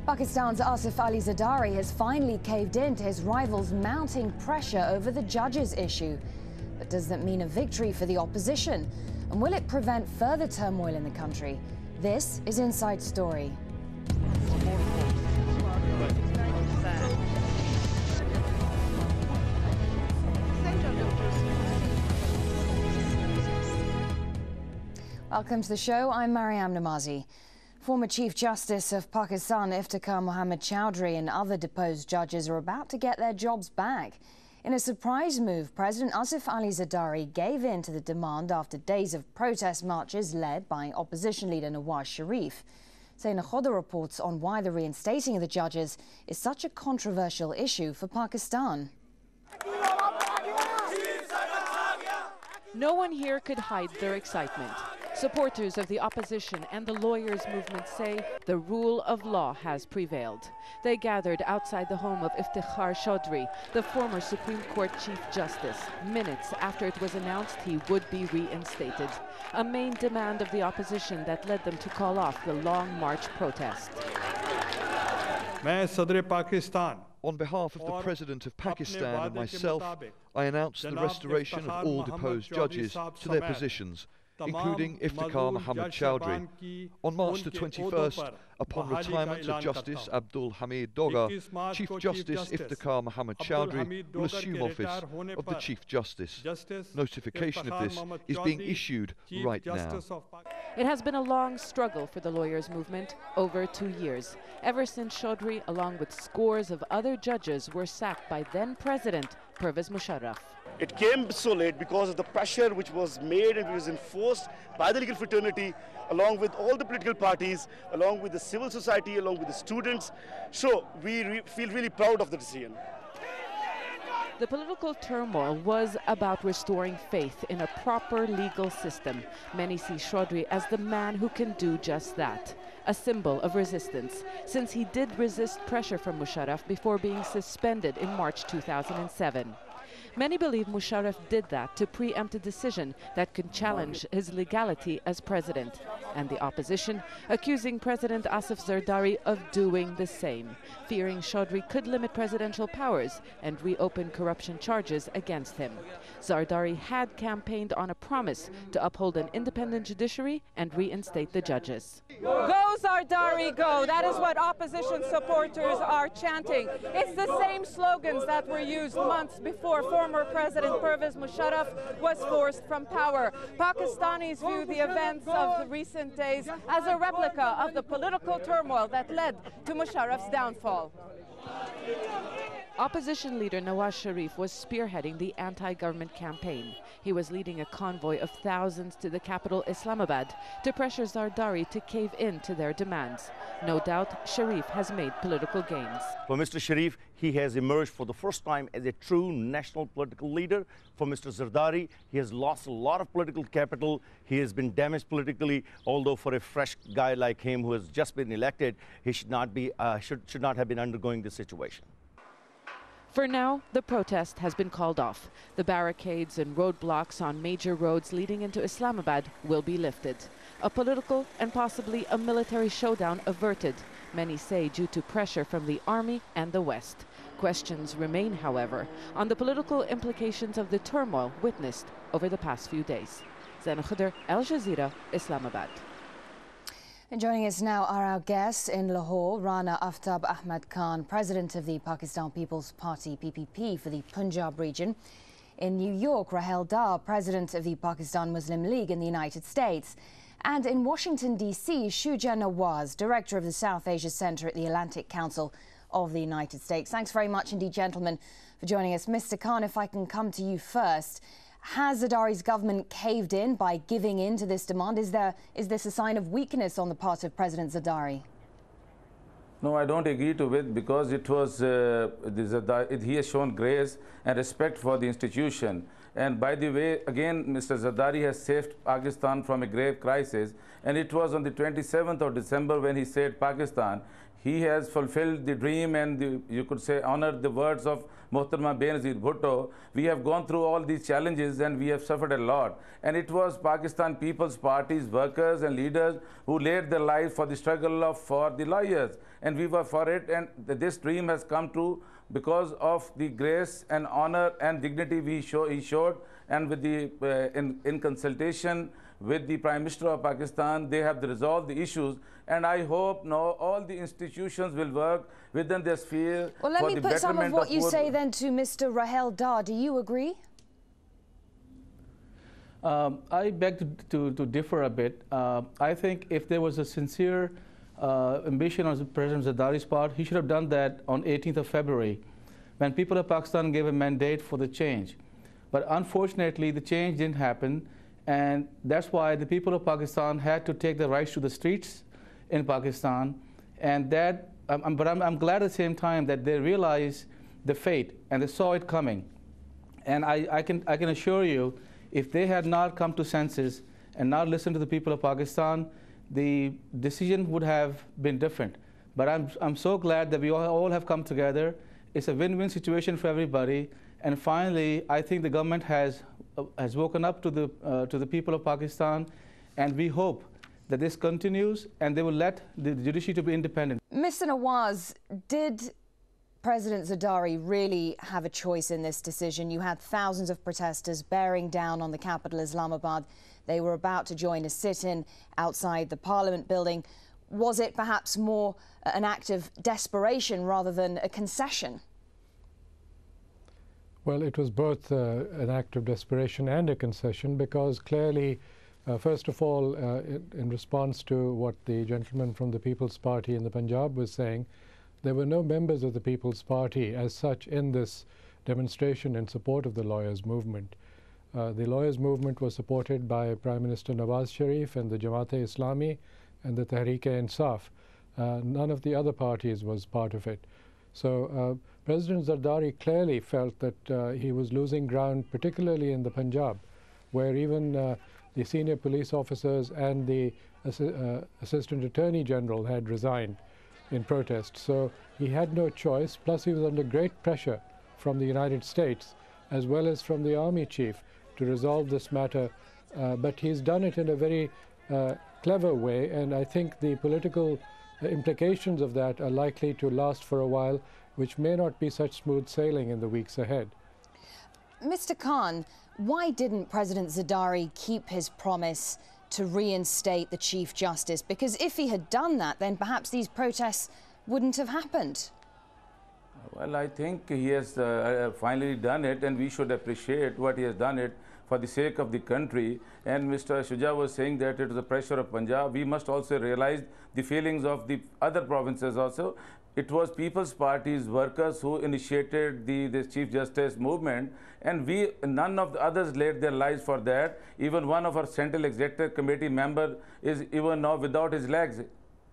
Pakistan's Asif Ali Zardari has finally caved in to his rival's mounting pressure over the judges issue. But does that mean a victory for the opposition? And will it prevent further turmoil in the country? This is Inside Story. Welcome to the show. I'm Mariam Namazi. Former Chief Justice of Pakistan Iftikhar Mohammad Chowdhury and other deposed judges are about to get their jobs back. In a surprise move, President Asif Ali Zardari gave in to the demand after days of protest marches led by opposition leader Nawaz Sharif. Zaina Khoda reports on why the reinstating of the judges is such a controversial issue for Pakistan. No one here could hide their excitement. Supporters of the opposition and the lawyers' movement say the rule of law has prevailed. They gathered outside the home of Iftikhar Chowdhury, the former Supreme Court Chief Justice, minutes after it was announced he would be reinstated, a main demand of the opposition that led them to call off the Long March protest. On behalf of the President of Pakistan and myself, I announce the restoration of all deposed judges to their positions, including Iftikhar Mohammad Chowdhury. On March the 21st, upon retirement of Justice Abdul Hamid Dogar, Chief Justice Iftikhar Mohammad Chowdhury will assume office of the Chief Justice. Notification of this is being issued right now. It has been a long struggle for the lawyers' movement, over 2 years, ever since Chowdhury, along with scores of other judges, were sacked by then-President Pervez Musharraf. It came so late because of the pressure which was made and was enforced by the legal fraternity, along with all the political parties, along with the civil society, along with the students. So we feel really proud of the decision. The political turmoil was about restoring faith in a proper legal system. Many see Chowdhury as the man who can do just that, a symbol of resistance, since he did resist pressure from Musharraf before being suspended in March 2007. Many believe Musharraf did that to preempt a decision that could challenge his legality as president, and the opposition accusing President Asif Zardari of doing the same, fearing Chowdhury could limit presidential powers and reopen corruption charges against him. Zardari had campaigned on a promise to uphold an independent judiciary and reinstate the judges. Go Zardari, go! That is what opposition supporters are chanting. It's the same slogans that were used months before former President Pervez Musharraf was forced from power. Pakistanis view the events of the recent days as a replica of the political turmoil that led to Musharraf's downfall. Opposition leader Nawaz Sharif was spearheading the anti-government campaign. He was leading a convoy of thousands to the capital Islamabad to pressure Zardari to cave in to their demands. No doubt, Sharif has made political gains. For Mr. Sharif, he has emerged for the first time as a true national political leader. For Mr. Zardari, he has lost a lot of political capital. He has been damaged politically, although for a fresh guy like him who has just been elected, he should not have been undergoing this situation. For now, the protest has been called off. The barricades and roadblocks on major roads leading into Islamabad will be lifted. A political and possibly a military showdown averted, many say due to pressure from the army and the West. Questions remain, however, on the political implications of the turmoil witnessed over the past few days. Zaina Khoda, Jazeera, Islamabad. And joining us now are our guests in Lahore, Rana Aftab Ahmad Khan, President of the Pakistan People's Party PPP for the Punjab region. In New York, Rahel Dar, President of the Pakistan Muslim League in the United States. And in Washington, D.C., Shuja Nawaz, Director of the South Asia Center at the Atlantic Council of the United States. Thanks very much indeed, gentlemen, for joining us. Mr. Khan, if I can come to you first. Has Zardari's government caved in by giving in to this demand? Is this a sign of weakness on the part of President Zardari? No, I don't agree to it because it was he has shown grace and respect for the institution. And by the way, again, Mr. Zardari has saved Pakistan from a grave crisis. And it was on the 27th of December when he saved Pakistan, he has fulfilled the dream and you could say honored the words of Muhtarama Benazir Bhutto. We have gone through all these challenges and we have suffered a lot. And it was Pakistan People's Party's workers and leaders who laid their lives for the struggle for the lawyers. And we were for it, and this dream has come true because of the grace and honor and dignity he showed, and with the in consultation with the Prime Minister of Pakistan, they have resolved the issues, and I hope now all the institutions will work within their sphere. Well, let me put some of what you say then to Mr. Rahel Dar. Do you agree? I beg to differ a bit. I think if there was a sincere ambition on President Zardari's part, he should have done that on 18th of February, when people of Pakistan gave a mandate for the change. But unfortunately, the change didn't happen, and that's why the people of Pakistan had to take the rights to the streets in Pakistan. And that, but I'm glad at the same time that they realized the fate and they saw it coming. And I can assure you, if they had not come to senses and not listened to the people of Pakistan, the decision would have been different. But I'm so glad that we all have come together. It's a win-win situation for everybody. And finally, I think the government has woken up to the people of Pakistan, and we hope that this continues and they will let the judiciary to be independent. Mr. Nawaz, did President Zardari really have a choice in this decision? You had thousands of protesters bearing down on the capital, Islamabad. They were about to join a sit-in outside the Parliament building. Was it perhaps more an act of desperation rather than a concession? Well, it was both an act of desperation and a concession, because clearly, first of all, in response to what the gentleman from the People's Party in the Punjab was saying, there were no members of the People's Party as such in this demonstration in support of the lawyers' movement. The lawyers' movement was supported by Prime Minister Nawaz Sharif and the Jamaat-e-Islami and the Tehreek-e-Insaf. None of the other parties was part of it. So President Zardari clearly felt that he was losing ground, particularly in the Punjab, where even the senior police officers and the Assistant Attorney General had resigned in protest. So he had no choice, plus he was under great pressure from the United States as well as from the Army Chief to resolve this matter, but he's done it in a very clever way, and I think the political implications of that are likely to last for a while, which may not be such smooth sailing in the weeks ahead. Mr. Khan, why didn't President Zardari keep his promise to reinstate the Chief Justice? Because if he had done that, then perhaps these protests wouldn't have happened. Well, I think he has finally done it, and we should appreciate what he has done it for the sake of the country. And Mr. Shuja was saying that it is the pressure of Punjab. We must also realize the feelings of the other provinces also. It was People's Party's workers who initiated the Chief Justice movement, and none of the others laid their lives for that. Even one of our Central Executive Committee member is even now without his legs.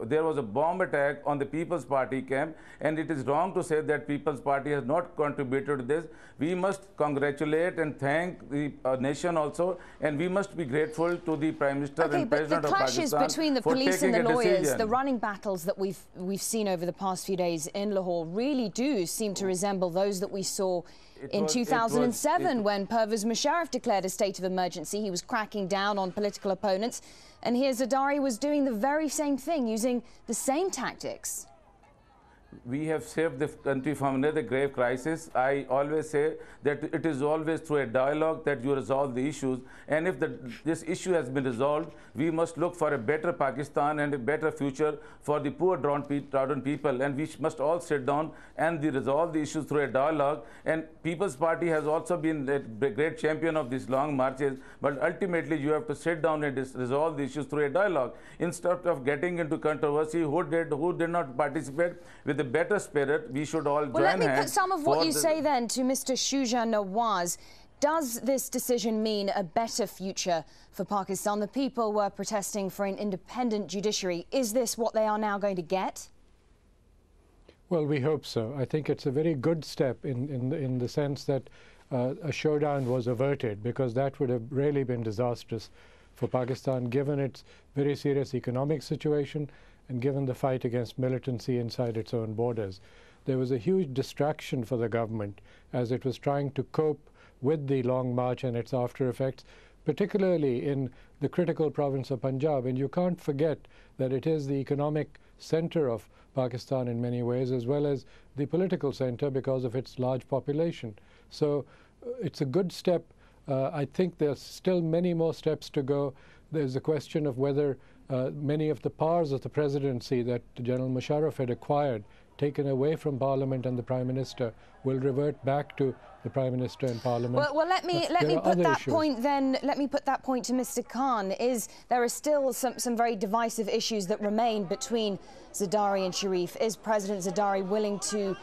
There was a bomb attack on the People's Party camp, and it is wrong to say that People's Party has not contributed to this. We must congratulate and thank the nation also, and we must be grateful to the Prime Minister and President of Pakistan. The clashes between the police and the lawyers, the running battles that we've seen over the past few days in Lahore, really do seem to resemble those that we saw in 2007 when Pervez Musharraf declared a state of emergency. He was cracking down on political opponents. And here Zardari was doing the very same thing, using the same tactics. We have saved the country from another grave crisis. I always say that it is always through a dialogue that you resolve the issues. And if this issue has been resolved, we must look for a better Pakistan and a better future for the poor downtrodden people. And we must all sit down and resolve the issues through a dialogue. And People's Party has also been the great champion of these long marches. But ultimately, you have to sit down and resolve the issues through a dialogue. Instead of getting into controversy, who did not participate, with a better spirit, we should all join hands. Well, let me put some of what you say then to Mr. Shuja Nawaz. Does this decision mean a better future for Pakistan? The people were protesting for an independent judiciary. Is this what they are now going to get? Well, we hope so. I think it's a very good step in the sense that a showdown was averted, because that would have really been disastrous for Pakistan, given its very serious economic situation and given the fight against militancy inside its own borders. There was a huge distraction for the government as it was trying to cope with the Long March and its after effects, particularly in the critical province of Punjab. And you can't forget that it is the economic center of Pakistan in many ways, as well as the political center because of its large population. So it's a good step. I think there's still many more steps to go. There's a question of whether many of the powers of the presidency that General Musharraf had acquired, taken away from Parliament and the Prime Minister, will revert back to the Prime Minister and Parliament. Well, let me put that point then. Let me put that point to Mr. Khan. There are still some very divisive issues that remain between Zardari and Sharif. Is President Zardari willing to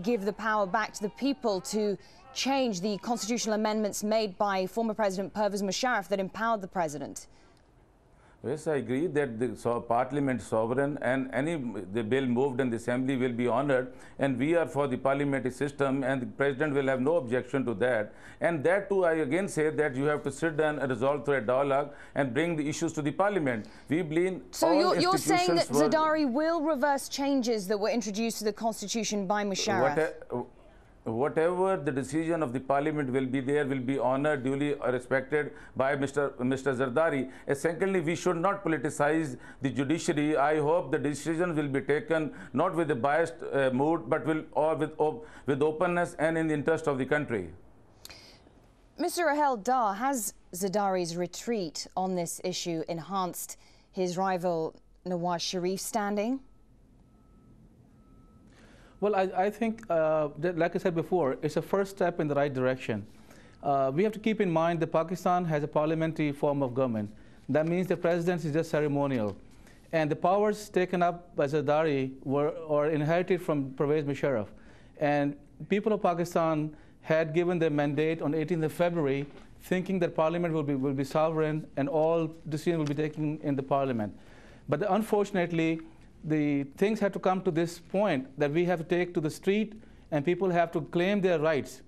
give the power back to the people to change the constitutional amendments made by former President Pervez Musharraf that empowered the president? Yes, I agree that the Parliament is sovereign, and the bill moved in the Assembly will be honoured, and we are for the parliamentary system, and the President will have no objection to that. And that too, I again say that you have to sit down and resolve through a dialogue and bring the issues to the Parliament. We believe so you're saying that Zardari will reverse changes that were introduced to the Constitution by Musharraf? Whatever the decision of the Parliament will be there, will be honoured, duly respected by Mr. Zardari. Secondly, we should not politicize the judiciary. I hope the decisions will be taken not with a biased mood, but with openness and in the interest of the country. Mr. Rahel Dar, has Zardari's retreat on this issue enhanced his rival Nawaz Sharif's standing? Well, I think, like I said before, it's a first step in the right direction. We have to keep in mind that Pakistan has a parliamentary form of government. That means the presidency is just ceremonial. And the powers taken up by Zardari were inherited from Pervez Musharraf. And people of Pakistan had given their mandate on 18th of February, thinking that parliament will be sovereign and all decisions will be taken in the parliament. But unfortunately, the things have to come to this point that we have to take to the street and people have to claim their rights.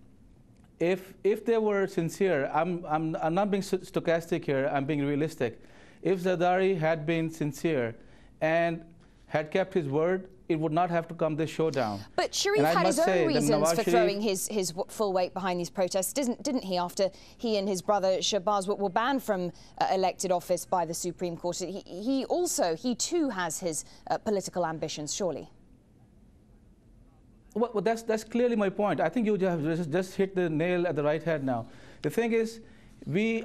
If they were sincere, I'm not being stochastic here, I'm being realistic. If Zardari had been sincere and had kept his word, it would not have to come this showdown. But Sharif had his own reasons for throwing his full weight behind these protests, didn't he, after he and his brother Shahbaz were banned from elected office by the Supreme Court? He too has his political ambitions, surely. Well, that's clearly my point. I think you have just hit the nail at the right head now. The thing is,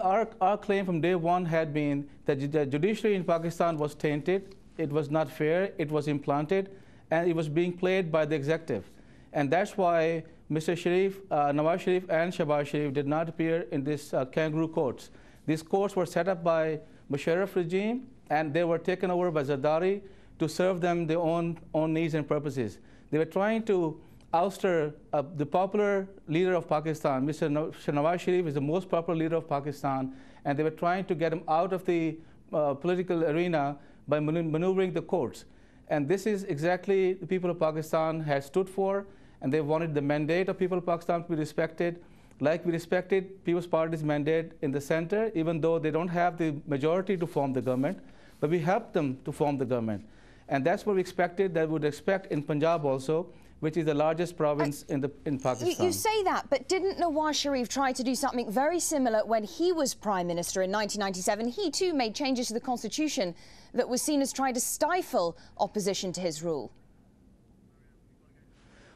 our claim from day one had been that the judiciary in Pakistan was tainted, it was not fair, it was implanted, and it was being played by the executive. And that's why Mr. Sharif, Nawaz Sharif and Shahbaz Sharif did not appear in these kangaroo courts. These courts were set up by Musharraf regime, and they were taken over by Zardari to serve them their own needs and purposes. They were trying to ouster the popular leader of Pakistan. Mr. Nawaz Sharif is the most popular leader of Pakistan, and they were trying to get him out of the political arena by maneuvering the courts. And this is exactly the people of Pakistan had stood for, and they wanted the mandate of people of Pakistan to be respected, like we respected People's Party's mandate in the center, even though they don't have the majority to form the government, but we helped them to form the government. And that's what we expected, that we would expect in Punjab also, which is the largest province in Pakistan. You say that, but didn't Nawaz Sharif try to do something very similar when he was Prime Minister in 1997? He too made changes to the Constitution that was seen as trying to stifle opposition to his rule.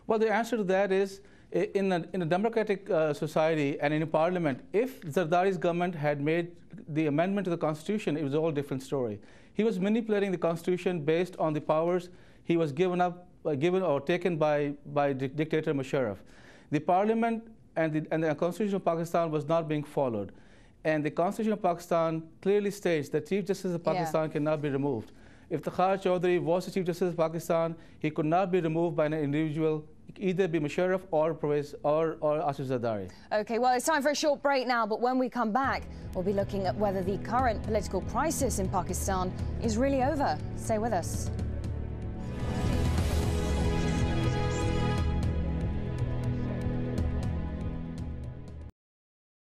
Well, the answer to that is, in a democratic society and in a parliament, if Zardari's government had made the amendment to the Constitution, it was a whole different story. He was manipulating the Constitution based on the powers he was given or taken by dictator Musharraf. The parliament and the Constitution of Pakistan was not being followed. And the Constitution of Pakistan clearly states that Chief Justice of Pakistan cannot be removed. If Takhar Chaudhry was the Chief Justice of Pakistan, he could not be removed by an individual, either be Musharraf or Pervez or Asif Zardari. OK, well, it's time for a short break now, but when we come back, we'll be looking at whether the current political crisis in Pakistan is really over. Stay with us.